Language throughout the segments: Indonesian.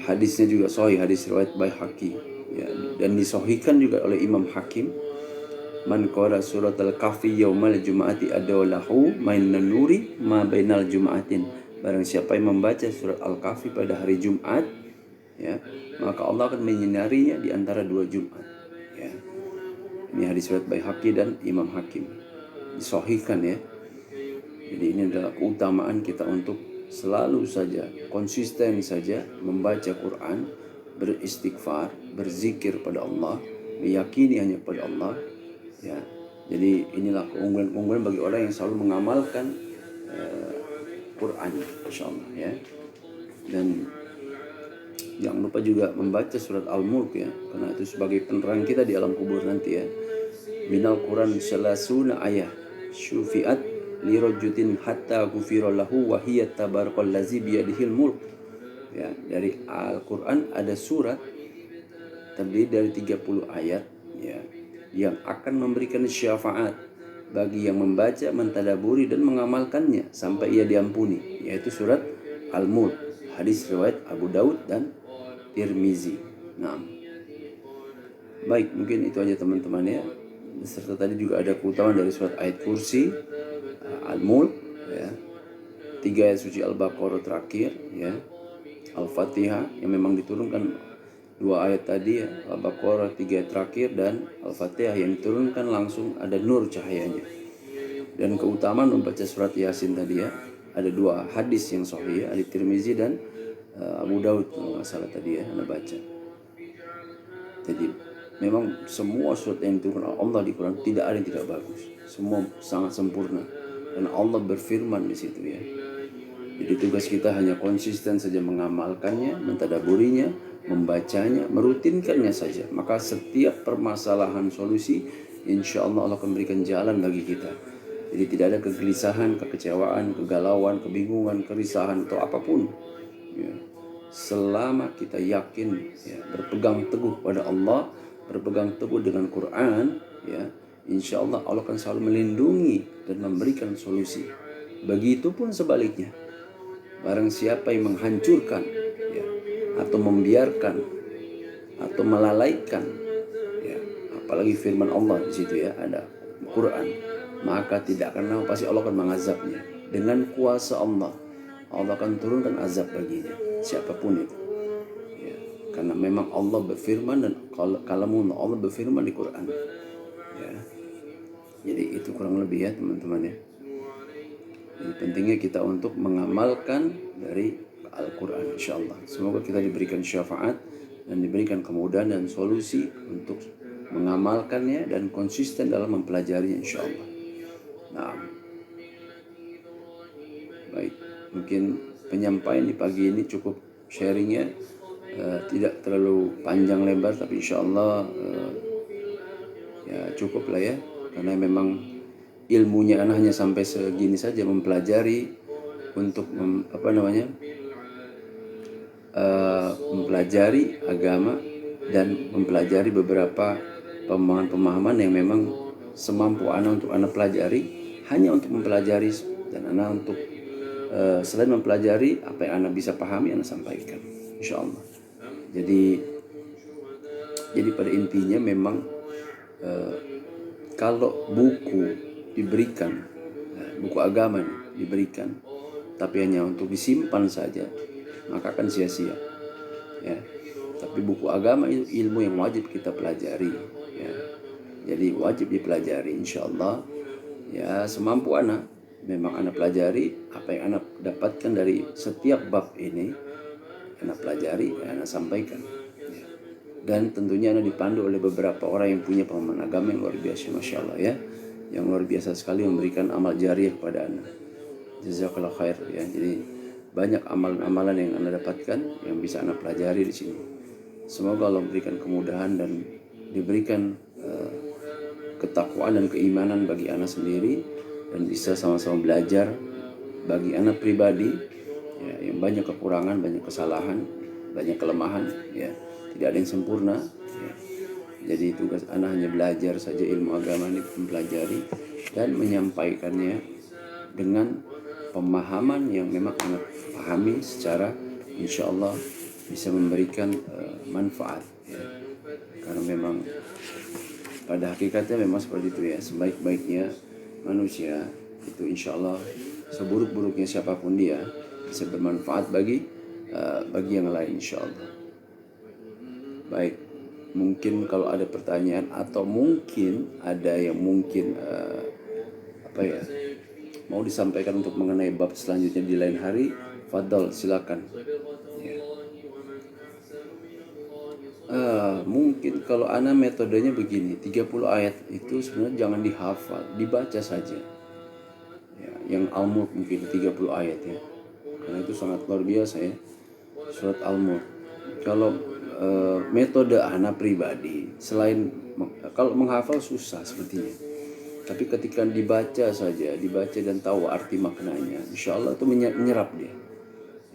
Hadisnya juga sahih, hadis riwayat Baihaqi ya, dan disahihkan juga oleh Imam Hakim. Man qara surat al-kahfi yaumal jum'ati adalahu mainan nuri ma bainal jum'atin. Barang siapa yang membaca surat al-kahfi pada hari Jumat ya, maka Allah akan menyinarinya di antara dua Jumat ya. Ini hadis riwayat Baihaqi dan Imam Hakim, disahihkan ya. Jadi ini adalah keutamaan kita untuk selalu saja, konsisten saja membaca Quran, beristighfar, berzikir pada Allah, meyakini hanya pada Allah ya. Jadi inilah keunggulan-keunggulan bagi orang yang selalu mengamalkan Quran, insyaallah ya. Dan jangan lupa juga membaca surat Al-Mulk ya, karena itu sebagai penerang kita di alam kubur nanti ya. Minal Quran salasuna ayah syufiat lirajudin hatta ghufira lahu wa hiya tabarakallazi biyadihil mulk ya. Dari Al-Quran ada surat terdiri dari 30 ayat ya, yang akan memberikan syafaat bagi yang membaca, mentadaburi dan mengamalkannya sampai ia diampuni, yaitu surat Al-Mulk. Hadis riwayat Abu Daud dan Tirmizi. Nah, baik, mungkin itu aja teman-teman ya. Serta tadi juga ada keutamaan dari surat ayat kursi, Al-Mulk ya, 3 ayat suci Al-Baqarah terakhir ya, Al-Fatihah yang memang diturunkan 2 ayat tadi ya, Al-Baqarah 3 ayat terakhir, dan Al-Fatihah yang diturunkan langsung ada nur cahayanya. Dan keutamaan membaca surat Yasin tadi ya, ada 2 hadis yang sahih ya, Ali Tirmizi dan Abu Daud kalau nggak salah tadi ya, Anda baca. Jadi memang semua surat yang diturunkan Allah di Quran tidak ada yang tidak bagus, semua sangat sempurna dan Allah berfirman di situ ya. Jadi tugas kita hanya konsisten saja mengamalkannya, mentadaburinya, membacanya, merutinkannya saja. Maka setiap permasalahan solusi, insya Allah Allah akan berikan jalan bagi kita. Jadi tidak ada kegelisahan, kekecewaan, kegalauan, kebingungan, kerisahan atau apapun ya. Selama kita yakin ya, berpegang teguh pada Allah, berpegang teguh dengan Quran ya, insya Allah Allah akan selalu melindungi dan memberikan solusi. Begitupun sebaliknya, barang siapa yang menghancurkan ya, atau membiarkan atau melalaikan ya, apalagi firman Allah di situ ya, ada Quran, maka tidak akan lama pasti Allah akan mengazabnya dengan kuasa Allah. Allah akan turunkan azab baginya, siapapun itu ya, karena memang Allah berfirman dan kalamun Allah berfirman di Quran ya. Jadi itu kurang lebih ya teman-teman ya. Jadi pentingnya kita untuk mengamalkan dari Al-Quran, insyaAllah. Semoga kita diberikan syafaat dan diberikan kemudahan dan solusi untuk mengamalkannya dan konsisten dalam mempelajarinya, insyaAllah. Nah, baik, mungkin penyampaian di pagi ini cukup sharingnya, tidak terlalu panjang lebar, tapi insyaAllah ya cukup lah ya, karena memang ilmunya anak hanya sampai segini saja, mempelajari untuk mempelajari agama dan mempelajari beberapa pemahaman-pemahaman yang memang semampu anak untuk anak pelajari, hanya untuk mempelajari, dan anak untuk selain mempelajari apa yang anak bisa pahami anak sampaikan, insyaallah. Jadi pada intinya memang kalau buku diberikan, buku agama diberikan, tapi hanya untuk disimpan saja, maka akan sia-sia ya. Tapi buku agama itu ilmu yang wajib kita pelajari ya. Jadi wajib dipelajari, insyaallah ya, semampu anak. Memang anak pelajari apa yang anak dapatkan dari setiap bab ini, anak pelajari, anak sampaikan ya. Dan tentunya anak dipandu oleh beberapa orang yang punya pemahaman agama yang luar biasa, masya Allah ya, yang luar biasa sekali memberikan amal jariah kepada anak. Jazakallah khair ya. Jadi banyak amalan-amalan yang Anda dapatkan yang bisa Anda pelajari di sini. Semoga Allah memberikan kemudahan dan diberikan ketakwaan dan keimanan bagi anak sendiri, dan bisa sama-sama belajar bagi anak pribadi ya, yang banyak kekurangan, banyak kesalahan, banyak kelemahan ya. Tidak ada yang sempurna ya. Jadi tugas anak hanya belajar saja ilmu agama ini, mempelajari dan menyampaikannya dengan pemahaman yang memang anak pahami secara insya Allah bisa memberikan manfaat ya. Karena memang pada hakikatnya memang seperti itu ya, sebaik-baiknya manusia itu insya Allah, seburuk-buruknya siapapun dia bisa bermanfaat bagi yang lain insya Allah. Baik, mungkin kalau ada pertanyaan atau mungkin ada yang mungkin mau disampaikan untuk mengenai bab selanjutnya di lain hari, fadal silakan ya. Mungkin kalau ana metodenya begini, 30 ayat itu sebenarnya jangan dihafal, dibaca saja ya, yang Al-Mulk mungkin 30 ayat ya, karena itu sangat luar biasa ya, surat Al-Mulk. Kalau metode ana pribadi, selain kalau menghafal susah sepertinya, tapi ketika dibaca saja, dibaca dan tahu arti maknanya, insya Allah itu menyerap dia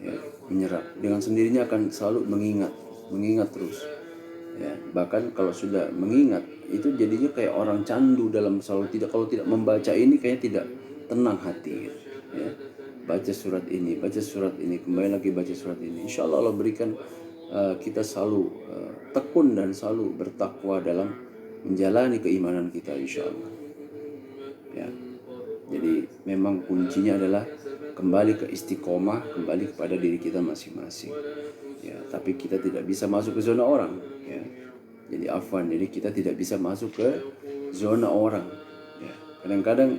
ya, menyerap dengan sendirinya, akan selalu mengingat terus ya. Bahkan kalau sudah mengingat itu jadinya kayak orang candu dalam selalu, kalau tidak membaca ini kayaknya tidak tenang hati gitu, ya. Baca surat ini, kembali lagi baca surat ini, insya Allah Allah berikan kita selalu tekun dan selalu bertakwa dalam menjalani keimanan kita insya Allah ya. Jadi memang kuncinya adalah kembali ke istiqomah, kembali kepada diri kita masing-masing ya. Tapi kita tidak bisa masuk ke zona orang ya. Jadi jadi kita tidak bisa masuk ke zona orang ya. Kadang-kadang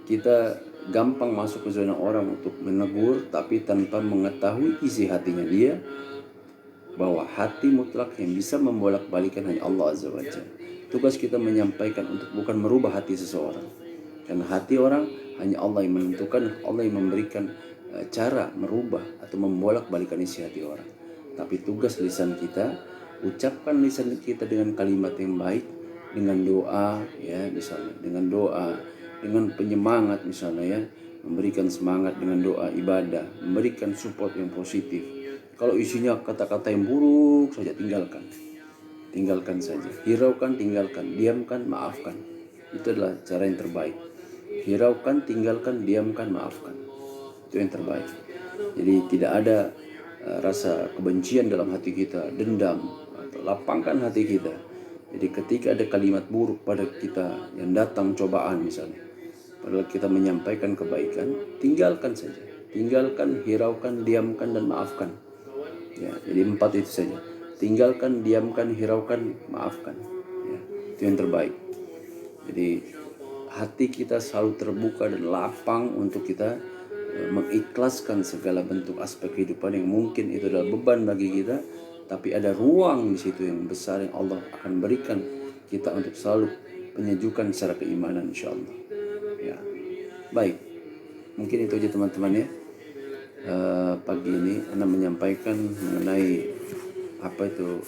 kita gampang masuk ke zona orang untuk menegur, tapi tanpa mengetahui isi hatinya dia, bahwa hati mutlak yang bisa membolak-balikan hanya Allah Azza wa Jalla. Tugas kita menyampaikan untuk bukan merubah hati seseorang, karena hati orang hanya Allah yang menentukan, Allah yang memberikan cara merubah atau membolak-balikan isi hati orang. Tapi tugas lisan kita, ucapkan lisan kita dengan kalimat yang baik, dengan doa ya, misalnya dengan doa, dengan penyemangat misalnya ya, memberikan semangat dengan doa ibadah, memberikan support yang positif. Kalau isinya kata-kata yang buruk saja, tinggalkan saja, hiraukan, tinggalkan, diamkan, maafkan. Itu adalah cara yang terbaik. Hiraukan, tinggalkan, diamkan, maafkan. Itu yang terbaik. Jadi tidak ada rasa kebencian dalam hati kita, dendam, atau lapangkan hati kita. Jadi ketika ada kalimat buruk pada kita yang datang cobaan misalnya, padahal kita menyampaikan kebaikan, tinggalkan saja. Tinggalkan, hiraukan, diamkan, dan maafkan. Ya, jadi 4 itu saja. Tinggalkan, diamkan, hiraukan, maafkan. Ya, itu yang terbaik. Jadi hati kita selalu terbuka dan lapang untuk kita mengikhlaskan segala bentuk aspek kehidupan yang mungkin itu adalah beban bagi kita, tapi ada ruang di situ yang besar yang Allah akan berikan kita untuk selalu penyejukan secara keimanan insyaallah. Ya. Baik. Mungkin itu aja teman-teman ya. Pagi ini Anda menyampaikan mengenai apa itu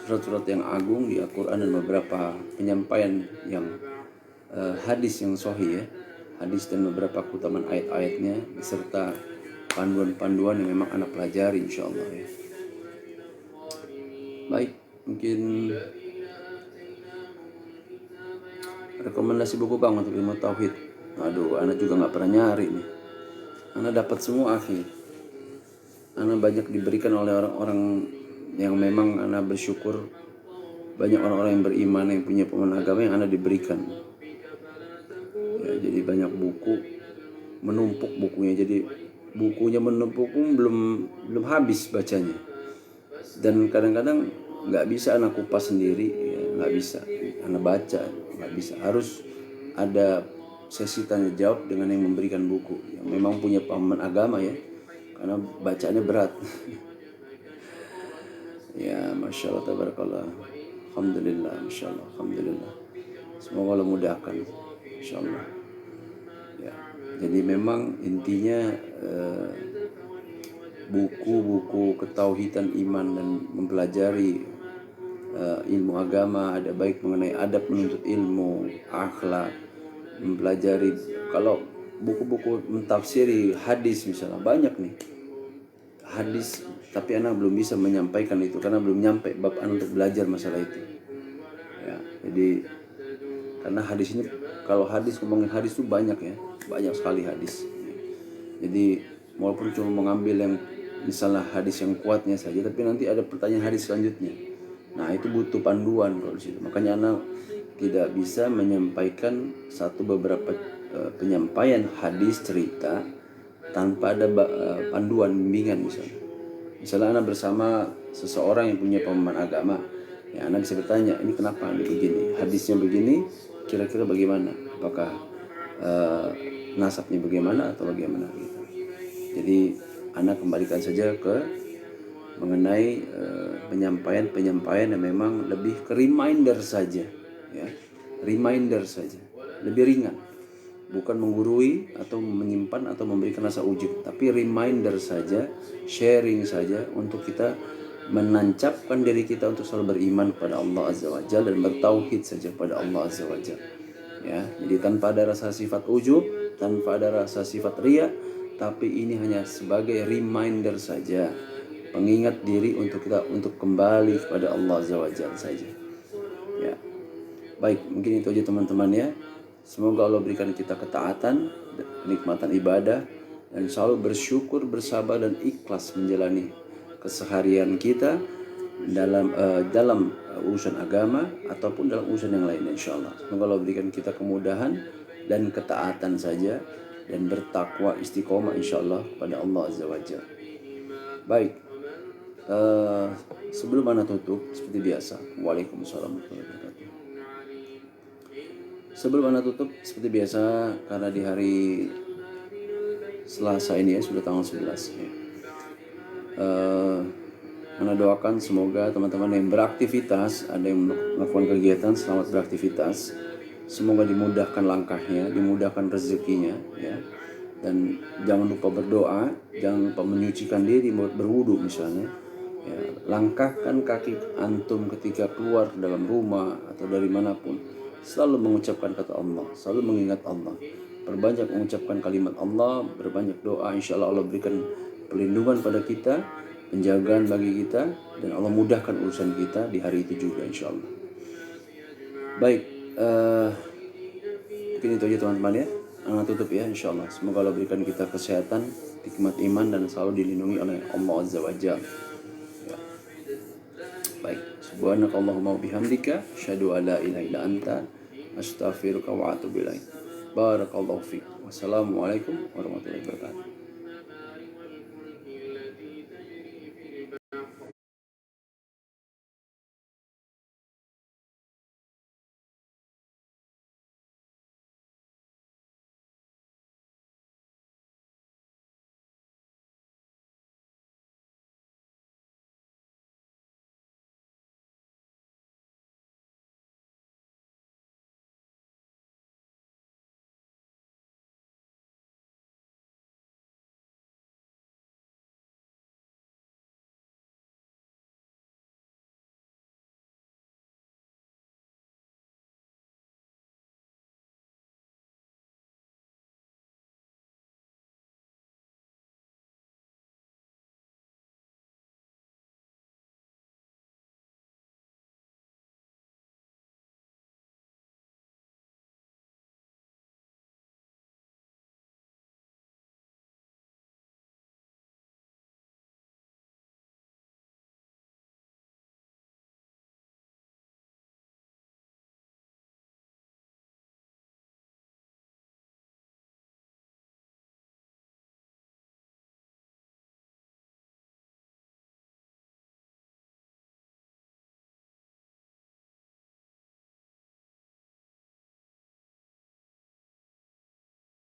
surat-surat yang agung di Al-Quran dan beberapa penyampaian yang hadis yang sahih ya, hadis dan beberapa keutamaan ayat-ayatnya beserta panduan-panduan yang memang anak pelajari insyaallah ya. Baik, mungkin rekomendasi buku Bang untuk ilmu tauhid. Aduh, Anda juga nggak pernah nyari nih. Anda dapat semua akhir. Anda banyak diberikan oleh orang-orang yang memang Anda bersyukur, banyak orang-orang yang beriman yang punya pemahaman agama yang Anda diberikan. Ya, jadi banyak buku menumpuk bukunya. Jadi bukunya menumpuk belum habis bacanya. Dan kadang-kadang nggak bisa Anda kupas sendiri, ya, nggak bisa. Anda baca nggak bisa. Harus ada sesi tanya jawab dengan yang memberikan buku yang memang punya pemahaman agama ya, karena bacaannya berat. Ya, masya Allah, tabarakallah, alhamdulillah, masya Allah, alhamdulillah. Semoga Allah mudahkan, insya Allah. Ya, jadi memang intinya buku-buku ketauhidan iman dan mempelajari ilmu agama, ada baik mengenai adab menuntut ilmu, akhlak, mempelajari. Kalau buku-buku mentafsiri hadis misalnya banyak nih hadis, tapi anak belum bisa menyampaikan itu karena belum nyampe bab anak untuk belajar masalah itu ya. Jadi karena hadis ini, kalau hadis, ngomongin hadis itu banyak ya, banyak sekali hadis. Jadi walaupun cuma mengambil yang misalnya hadis yang kuatnya saja, tapi nanti ada pertanyaan hadis selanjutnya. Nah itu butuh panduan kalau di situ. Makanya anak tidak bisa menyampaikan beberapa penyampaian hadis cerita tanpa ada panduan bimbingan misalnya. Misalnya anak bersama seseorang yang punya pemahaman agama, ya anak bisa bertanya, ini kenapa ini begini, hadisnya begini, kira-kira bagaimana? Apakah nasabnya bagaimana atau bagaimana gitu. Jadi anak kembalikan saja ke mengenai penyampaian yang memang lebih ke reminder saja, ya, reminder saja, lebih ringan, bukan menggurui atau menyimpan atau memberikan rasa ujub, tapi reminder saja, sharing saja untuk kita menancapkan diri kita untuk selalu beriman kepada Allah Azza wa Jalla dan bertauhid saja kepada Allah Azza wa Jalla. Ya, jadi tanpa ada rasa sifat ujub, tanpa ada rasa sifat ria, tapi ini hanya sebagai reminder saja, pengingat diri untuk kita untuk kembali kepada Allah Azza wa Jalla saja. Ya. Baik, mungkin itu aja teman-teman ya. Semoga Allah berikan kita ketaatan, kenikmatan ibadah, dan selalu bersyukur, bersabar dan ikhlas menjalani keseharian kita dalam urusan agama ataupun dalam urusan yang lain, insyaallah. Semoga Allah berikan kita kemudahan dan ketaatan saja dan bertakwa istiqomah insyaallah pada Allah Azza wa Jalla. Baik, sebelum ana tutup seperti biasa, waalaikumsalam warahmatullahi wabarakatuh. Sebelum ana tutup seperti biasa, karena di hari Selasa ini ya sudah tanggal 11 ya. Ana doakan semoga teman-teman yang beraktivitas, ada yang melakukan kegiatan, selamat beraktivitas. Semoga dimudahkan langkahnya, dimudahkan rezekinya ya. Dan jangan lupa berdoa, jangan lupa menyucikan diri, berwudu misalnya. Ya, langkahkan kaki antum ketika keluar dalam rumah atau dari manapun. Selalu mengucapkan kata Allah, selalu mengingat Allah. Perbanyak mengucapkan kalimat Allah, berbanyak doa, insyaallah Allah berikan perlindungan pada kita, penjagaan bagi kita, dan Allah mudahkan urusan kita di hari itu juga insyaallah. Baik, mungkin itu aja teman-teman ya. Ana tutup ya insyaallah. Semoga Allah berikan kita kesehatan, hikmat iman, dan selalu dilindungi oleh Allah Azza wa Jalla. Ya. Baik, subhanakallahumma wa bihamdika asyhadu an la ilaha illa anta astaghfiruka wa atubu ilaik. Barakallahu fiik. Wassalamualaikum warahmatullahi wabarakatuh.